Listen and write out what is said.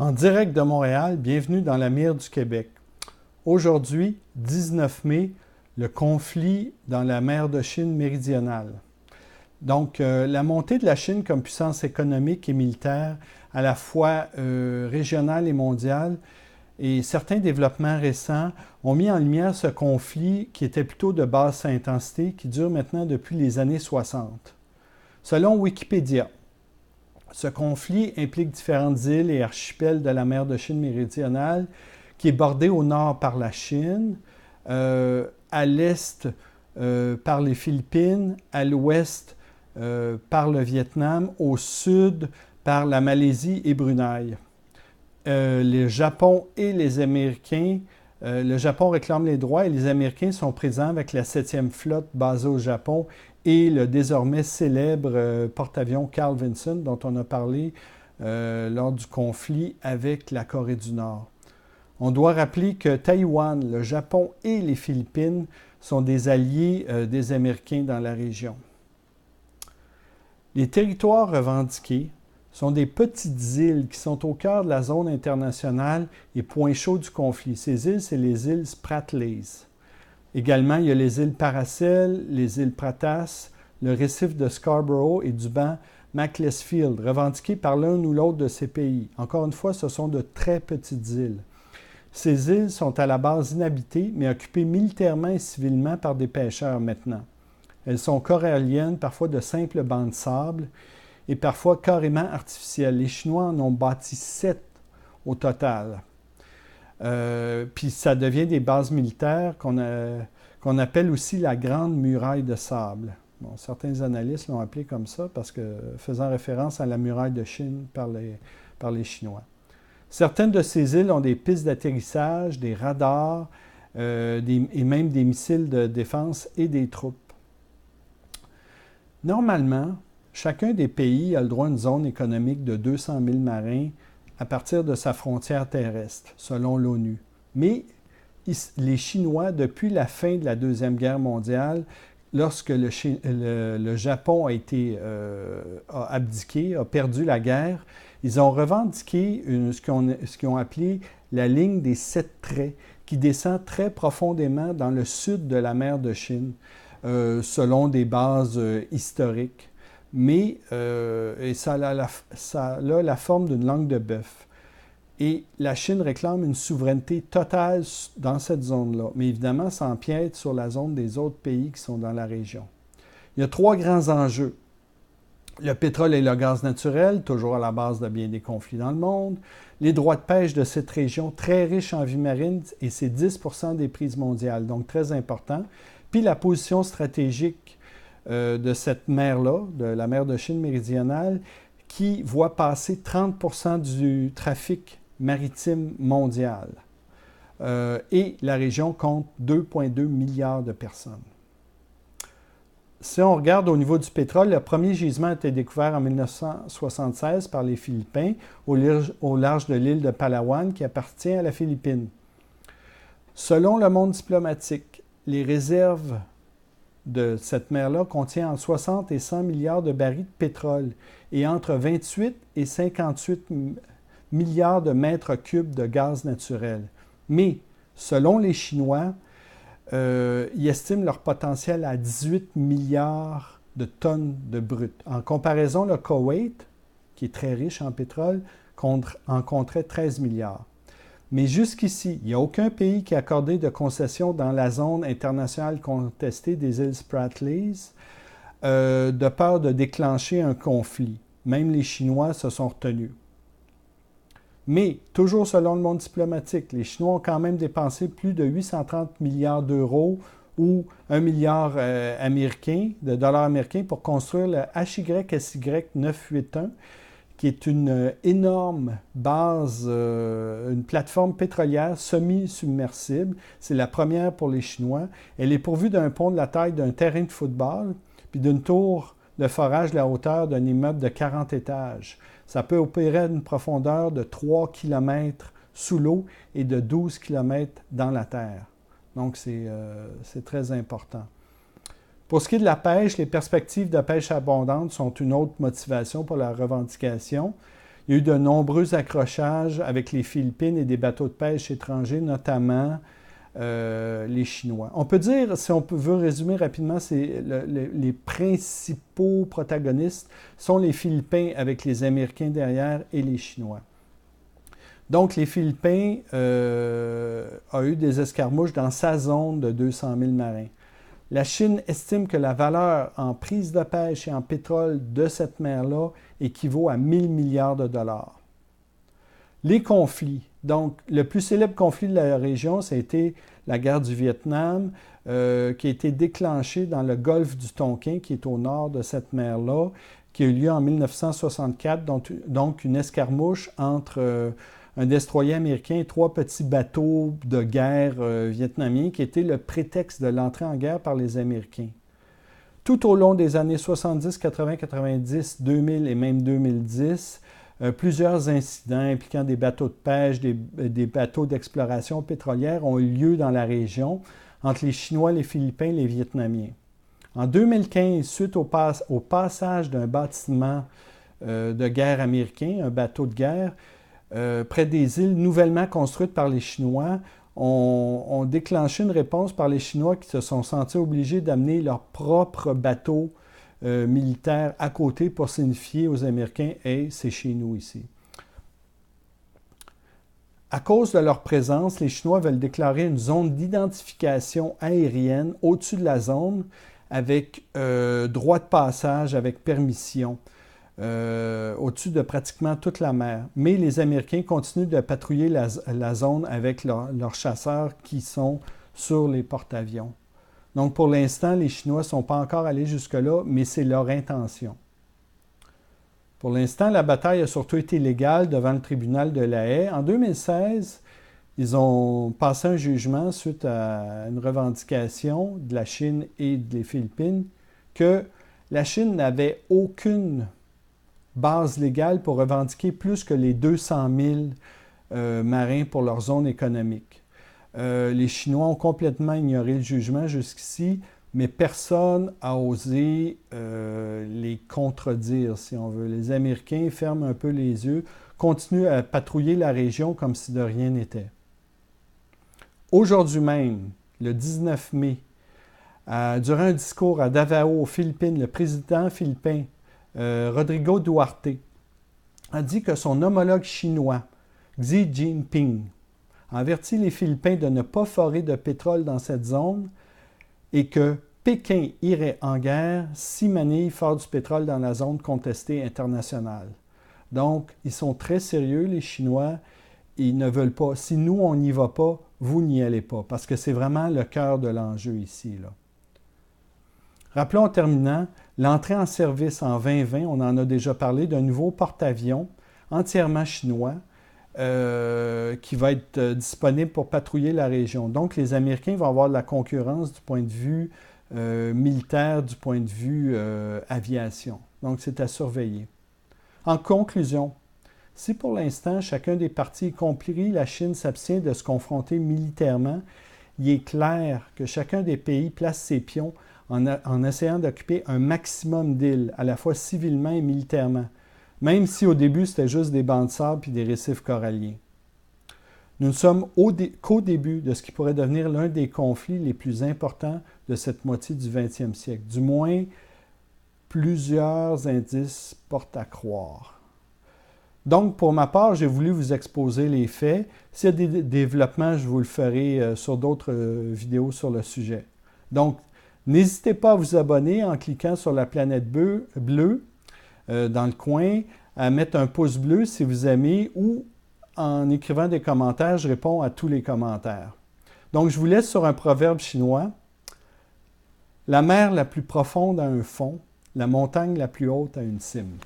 En direct de Montréal, bienvenue dans la mire du Québec. Aujourd'hui, 19 mai, le conflit dans la mer de Chine méridionale. Donc, la montée de la Chine comme puissance économique et militaire, à la fois régionale et mondiale, et certains développements récents ont mis en lumière ce conflit qui était plutôt de basse intensité, qui dure maintenant depuis les années 60. Selon Wikipédia, ce conflit implique différentes îles et archipels de la mer de Chine méridionale, qui est bordée au nord par la Chine, à l'est par les Philippines, à l'ouest par le Vietnam, au sud par la Malaisie et Brunei. Le Japon et les Américains, le Japon réclame les droits et les Américains sont présents avec la 7e flotte basée au Japon et le désormais célèbre porte-avions Carl Vinson dont on a parlé lors du conflit avec la Corée du Nord. On doit rappeler que Taïwan, le Japon et les Philippines sont des alliés des Américains dans la région. Les territoires revendiqués sont des petites îles qui sont au cœur de la zone internationale et point chaud du conflit. Ces îles, c'est les îles Spratlys. Également, il y a les îles Paracel, les îles Pratas, le récif de Scarborough et du banc Macclesfield, revendiqués par l'un ou l'autre de ces pays. Encore une fois, ce sont de très petites îles. Ces îles sont à la base inhabitées, mais occupées militairement et civilement par des pêcheurs maintenant. Elles sont coralliennes, parfois de simples bancs de sable, et parfois carrément artificielles. Les Chinois en ont bâti 7 au total. Puis ça devient des bases militaires qu'on appelle aussi la Grande Muraille de Sable. Bon, certains analystes l'ont appelé comme ça parce que faisant référence à la muraille de Chine par les Chinois. Certaines de ces îles ont des pistes d'atterrissage, des radars et même des missiles de défense et des troupes. Normalement, chacun des pays a le droit à une zone économique de 200 000 marins à partir de sa frontière terrestre, selon l'ONU. Mais les Chinois, depuis la fin de la Deuxième Guerre mondiale, lorsque le Japon a abdiqué, a perdu la guerre, ils ont revendiqué ce qu'ils ont appelé la ligne des 7 traits, qui descend très profondément dans le sud de la mer de Chine, selon des bases historiques. Mais ça a la forme d'une langue de bœuf. Et la Chine réclame une souveraineté totale dans cette zone-là. Mais évidemment, ça empiète sur la zone des autres pays qui sont dans la région. Il y a 3 grands enjeux. Le pétrole et le gaz naturel, toujours à la base de bien des conflits dans le monde. Les droits de pêche de cette région, très riche en vie marine, et c'est 10% des prises mondiales, donc très important. Puis la position stratégique de cette mer-là, de la mer de Chine méridionale, qui voit passer 30% du trafic maritime mondial. Et la région compte 2,2 milliards de personnes. Si on regarde au niveau du pétrole, le premier gisement a été découvert en 1976 par les Philippins au large de l'île de Palawan qui appartient à la Philippine. Selon le monde diplomatique, les réserves de cette mer-là contient entre 60 et 100 milliards de barils de pétrole et entre 28 et 58 milliards de mètres cubes de gaz naturel. Mais, selon les Chinois, ils estiment leur potentiel à 18 milliards de tonnes de brut. En comparaison, le Koweït, qui est très riche en pétrole, en compterait 13 milliards. Mais jusqu'ici, il n'y a aucun pays qui a accordé de concessions dans la zone internationale contestée des îles Spratlys de peur de déclencher un conflit. Même les Chinois se sont retenus. Mais, toujours selon le monde diplomatique, les Chinois ont quand même dépensé plus de 830 milliards d'euros ou 1 milliard de dollars américains pour construire le HYSY 981, qui est une énorme base, une plateforme pétrolière semi-submersible. C'est la première pour les Chinois. Elle est pourvue d'un pont de la taille d'un terrain de football, puis d'une tour de forage de la hauteur d'un immeuble de 40 étages. Ça peut opérer à une profondeur de 3 km sous l'eau et de 12 km dans la terre. Donc, c'est très important. Pour ce qui est de la pêche, les perspectives de pêche abondante sont une autre motivation pour la revendication. Il Il y a eu de nombreux accrochages avec les Philippines et des bateaux de pêche étrangers, notamment les Chinois. On peut dire, si on veut résumer rapidement, les principaux protagonistes sont les Philippins avec les Américains derrière et les Chinois. Donc, les Philippins ont eu des escarmouches dans sa zone de 200 000 marins. La Chine estime que la valeur en prise de pêche et en pétrole de cette mer-là équivaut à 1 000 milliards de dollars. Les conflits. Donc, le plus célèbre conflit de la région, ça a été la guerre du Vietnam, qui a été déclenchée dans le golfe du Tonkin, qui est au nord de cette mer-là, qui a eu lieu en 1964, donc une escarmouche entre un destroyer américain et 3 petits bateaux de guerre vietnamiens, qui étaient le prétexte de l'entrée en guerre par les Américains. Tout au long des années 70, 80, 90, 2000 et même 2010, plusieurs incidents impliquant des bateaux de pêche, des bateaux d'exploration pétrolière ont eu lieu dans la région entre les Chinois, les Philippins et les Vietnamiens. En 2015, suite au passage d'un bâtiment de guerre américain, un bateau de guerre, près des îles nouvellement construites par les Chinois, ont déclenché une réponse par les Chinois qui se sont sentis obligés d'amener leur propre bateau militaire à côté pour signifier aux Américains « Hey, c'est chez nous ici ». À cause de leur présence, les Chinois veulent déclarer une zone d'identification aérienne au-dessus de la zone avec droit de passage, avec permission, au-dessus de pratiquement toute la mer. Mais les Américains continuent de patrouiller la zone avec leurs chasseurs qui sont sur les porte-avions. Donc, pour l'instant, les Chinois ne sont pas encore allés jusque-là, mais c'est leur intention. Pour l'instant, la bataille a surtout été légale devant le tribunal de La Haye. En 2016, ils ont passé un jugement suite à une revendication de la Chine et des Philippines que la Chine n'avait aucune base légale pour revendiquer plus que les 200 000 marins pour leur zone économique. Les Chinois ont complètement ignoré le jugement jusqu'ici, mais personne n'a osé les contredire, si on veut. Les Américains ferment un peu les yeux, continuent à patrouiller la région comme si de rien n'était. Aujourd'hui même, le 19 mai, durant un discours à Davao, aux Philippines, le président philippin Rodrigo Duarte a dit que son homologue chinois, Xi Jinping, a averti les Philippins de ne pas forer de pétrole dans cette zone et que Pékin irait en guerre si Manille fore du pétrole dans la zone contestée internationale. Donc, ils sont très sérieux, les Chinois. Ils ne veulent pas. Si nous, on n'y va pas, vous n'y allez pas, parce que c'est vraiment le cœur de l'enjeu ici, là. Rappelons en terminant, l'entrée en service en 2020, on en a déjà parlé, d'un nouveau porte-avions entièrement chinois qui va être disponible pour patrouiller la région. Donc, les Américains vont avoir de la concurrence du point de vue militaire, du point de vue aviation. Donc, c'est à surveiller. En conclusion, si pour l'instant, chacun des partis, y compris la Chine, s'abstient de se confronter militairement, il est clair que chacun des pays place ses pions en essayant d'occuper un maximum d'îles, à la fois civilement et militairement, même si au début c'était juste des bancs de sable et des récifs coralliens. Nous ne sommes qu'au début de ce qui pourrait devenir l'un des conflits les plus importants de cette moitié du 20e siècle. Du moins, plusieurs indices portent à croire. Donc, pour ma part, j'ai voulu vous exposer les faits. S'il y a des développements, je vous le ferai sur d'autres vidéos sur le sujet. Donc, n'hésitez pas à vous abonner en cliquant sur la planète bleue dans le coin, à mettre un pouce bleu si vous aimez ou en écrivant des commentaires, je réponds à tous les commentaires. Donc, je vous laisse sur un proverbe chinois. La mer la plus profonde a un fond, la montagne la plus haute a une cime.